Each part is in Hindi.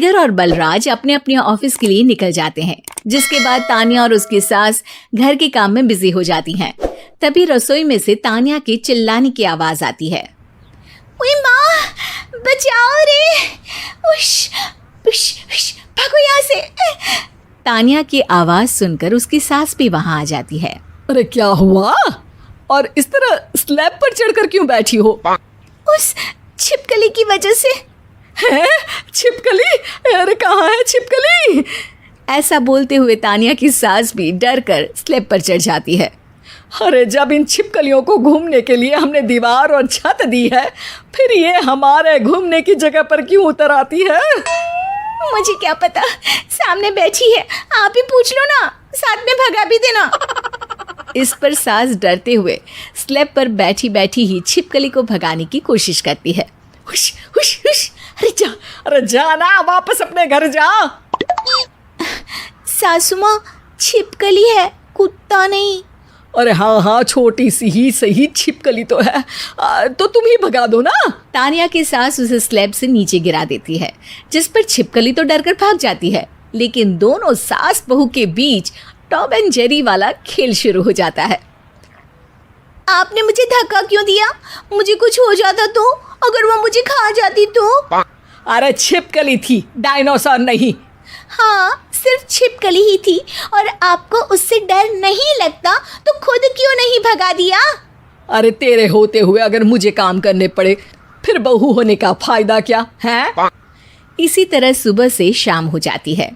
जिगर और बलराज अपने अपने ऑफिस के लिए निकल जाते हैं, जिसके बाद तानिया और उसकी सास घर के काम में बिजी हो जाती हैं। तभी रसोई में से तानिया के चिल्लाने की आवाज आती है। ओए माँ, बचाओ रे, उश, उश, उश, भागो यहाँ से। तानिया की आवाज सुनकर उसकी सास भी वहां आ जाती है। अरे क्या हुआ? और इस तरह स्लैब पर चढ़कर क्यों बैठी हो? उस छिपकली की वजह से। है? छिपकली? अरे कहाँ है छिपकली? ऐसा बोलते हुए तानिया की सास भी डर कर स्लैब पर चढ़ जाती है। अरे जब इन छिपकलियों को घूमने के लिए हमने दीवार और छत दी है, फिर ये हमारे घूमने की जगह पर क्यों उतर आती है? मुझे क्या पता, सामने बैठी है, आप ही पूछ लो ना, साथ में भगा भी देना। इस पर सास डरते हुए स्लैब पर बैठी बैठी ही छिपकली को भगाने की कोशिश करती है। हुश, हुश, हुश, अरे जा ना, वापस अपने घर जा। सासू माँ, छिपकली है, कुत्ता नहीं। अरे हाँ, छोटी सी ही सही छिपकली तो है, तो तुम ही भगा दो ना। तानिया की सास उसे स्लैब से नीचे गिरा देती है, जिस पर छिपकली तो डरकर भाग जाती है। लेकिन दोनों सास बहू के बीच टॉम एंड जेरी वाला खेल शुरू हो जाता है। आपने मुझे धक्का क्यों दिया? मुझे कुछ हो जाता तो? अगर वो मुझे खा जाती तो? अरे छिपकली थी, डायनासोर नहीं। हाँ, सिर्फ छिपकली ही थी, और आपको उससे डर नहीं लगता तो खुद क्यों नहीं भगा दिया? अरे तेरे होते हुए अगर मुझे काम करने पड़े, फिर बहू होने का फायदा क्या है? इसी तरह सुबह से शाम हो जाती है।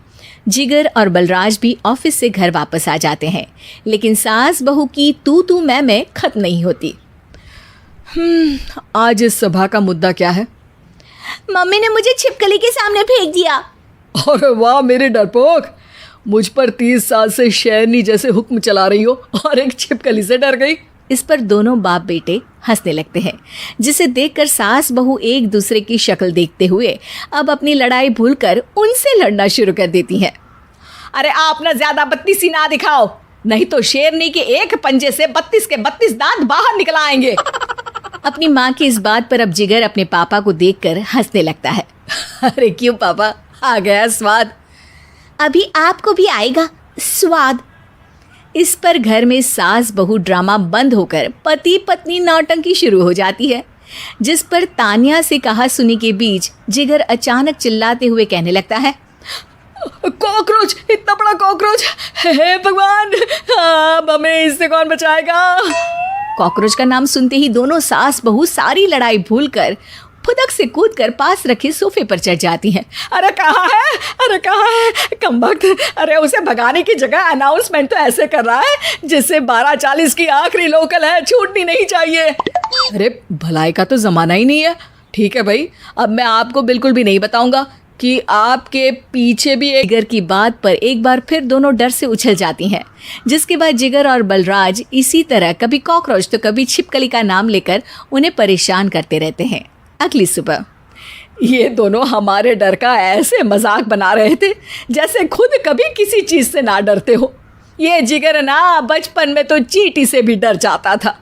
जिगर और बलराज भी ऑफिस से घर वापस आ जाते हैं, लेकिन सास बहू की तू मैं खत्म नहीं होती। आज इस सभा का मुद्दा क्या है? मम्मी ने मुझे छिपकली के सामने फेंक दिया। अरे वाह मेरे डरपोक, मुझ पर 30 साल से शेरनी जैसे हुक्म चला रही हो और एक छिपकली से डर गई। इस पर दोनों बाप बेटे हंसने लगते हैं, जिसे देखकर सास बहू एक दूसरे की शक्ल देखते हुए अब अपनी लड़ाई भूलकर उनसे लड़ना शुरू कर देती हैं। अरे आप ना ज्यादा बत्तीसी ना दिखाओ, नहीं तो शेरनी के एक पंजे से 32 के 32 दांत बाहर निकल आएंगे। अपनी माँ की इस बात पर अब जिगर अपने पापा को देखकर हंसने लगता है। अरे क्यों पापा, आ गया स्वाद। अभी आपको भी आएगा स्वाद। इस पर घर में सास बहू ड्रामा बंद होकर पति पत्नी नौटंकी शुरू हो जाती है, जिस पर तानिया से कहा सुनी के बीच जिगर अचानक चिल्लाते हुए कहने लगता है। कॉकरोच, इतना बड़ा कॉकरोच, हे भगवान, अब हमें इससे कौन बचाएगा? कॉकरोच का नाम सुनते ही दोनों सास बहू सारी लड़ाई भूलकर फुदक से कूदकर पास रखे सोफे पर चढ़ जाती हैं। अरे कहाँ है, अरे कहाँ है कमबख्त? अरे उसे भगाने की जगह अनाउंसमेंट तो ऐसे कर रहा है जिससे 12:40 की आखिरी लोकल है, छूटनी नहीं चाहिए। अरे भलाई का तो ज़माना ही नहीं है। ठीक है भाई, अब मैं आपको बिल्कुल भी नहीं बताऊंगा कि आपके पीछे भी एक। जिगर की बात पर एक बार फिर दोनों डर से उछल जाती हैं, जिसके बाद जिगर और बलराज इसी तरह कभी कॉकरोच तो कभी छिपकली का नाम लेकर उन्हें परेशान करते रहते हैं। अगली सुबह ये दोनों हमारे डर का ऐसे मजाक बना रहे थे जैसे खुद कभी किसी चीज़ से ना डरते हो। ये जिगर ना बचपन में तो चींटी से भी डर जाता था।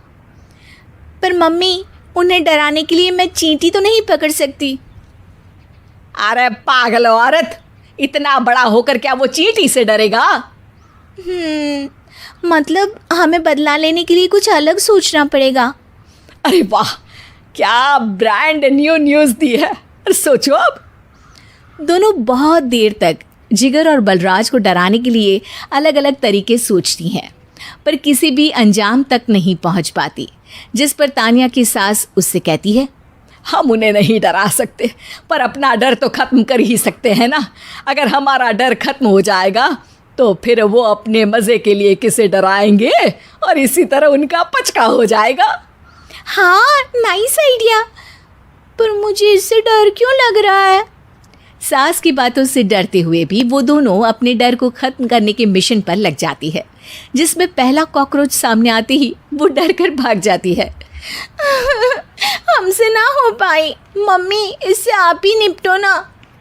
पर मम्मी, उन्हें डराने के लिए मैं चींटी तो नहीं पकड़ सकती। अरे पागल औरत, इतना बड़ा होकर क्या वो चींटी से डरेगा? मतलब हमें बदला लेने के लिए कुछ अलग सोचना पड़ेगा। अरे वाह, क्या ब्रांड न्यू न्यूज़ दी है। सोचो अब। दोनों बहुत देर तक जिगर और बलराज को डराने के लिए अलग अलग तरीके सोचती हैं, पर किसी भी अंजाम तक नहीं पहुंच पाती, जिस पर तानिया की सास उससे कहती है। हम उन्हें नहीं डरा सकते, पर अपना डर तो ख़त्म कर ही सकते हैं ना। अगर हमारा डर खत्म हो जाएगा तो फिर वो अपने मज़े के लिए किसे डराएंगे और इसी तरह उनका पचका हो जाएगा। हाँ, नाइस आइडिया, पर मुझे इससे डर क्यों लग रहा है? सास की बातों से डरते हुए भी वो दोनों अपने डर को ख़त्म करने के मिशन पर लग जाती है, जिसमें पहला कॉकरोच सामने आते ही वो डर कर भाग जाती है। हमसे ना हो पाई मम्मी, इससे आप ही निपटो ना।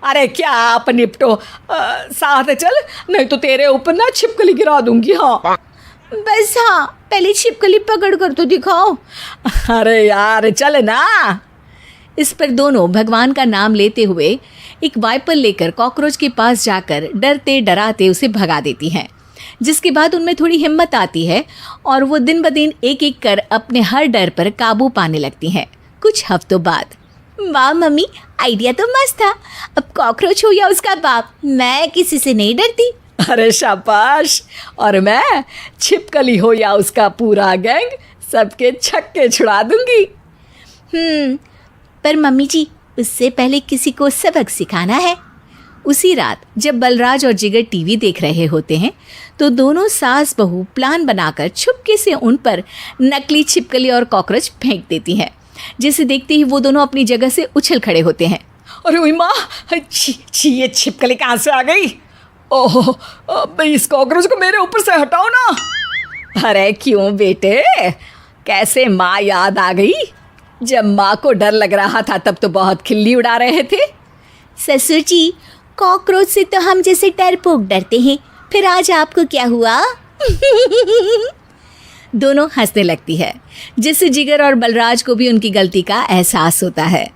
अरे क्या आप निपटो, साथ चल, नहीं तो तेरे ऊपर ना छिपकली गिरा दूंगी। हाँ बस, हाँ पहले छिपकली पकड़ कर तो दिखाओ। अरे यार चल ना। इस पर दोनों भगवान का नाम लेते हुए एक वाइपर लेकर कॉकरोच के पास जाकर डरते डराते उसे भगा देती हैं। जिसके बाद उनमें थोड़ी हिम्मत आती है और वो दिन ब दिन एक एक कर अपने हर डर पर काबू पाने लगती हैं। कुछ हफ्तों बाद, वाह मम्मी, आइडिया तो मस्त था। अब कॉकरोच हो या उसका बाप, मैं किसी से नहीं डरती। अरे शाबाश। और मैं छिपकली हो या उसका पूरा गैंग, सबके छक्के छुड़ा दूंगी। पर मम्मी जी, उससे पहले किसी को सबक सिखाना है। उसी रात जब बलराज और जिगर टीवी देख रहे होते हैं तो दोनों सास बहू प्लान बनाकर छुपके से उन पर नकली छिपकली और कॉकरोच फेंक देती हैं, जिसे देखते ही वो दोनों अपनी जगह से उछल खड़े होते हैं। अरे ओए माँ, छी, ये छिपकली कहाँ से आ गई? ओह, अब इस कॉकरोच को मेरे ऊपर से हटाओ ना। अरे क्यों बेटे, कैसे माँ याद आ गई? जब माँ को डर लग रहा था तब तो बहुत खिल्ली उड़ा रहे थे। ससुर जी, कॉकरोच से तो हम जैसे डरपोक डरते हैं, फिर आज आपको क्या हुआ? दोनों हंसने लगती है, जिससे जिगर और बलराज को भी उनकी गलती का एहसास होता है।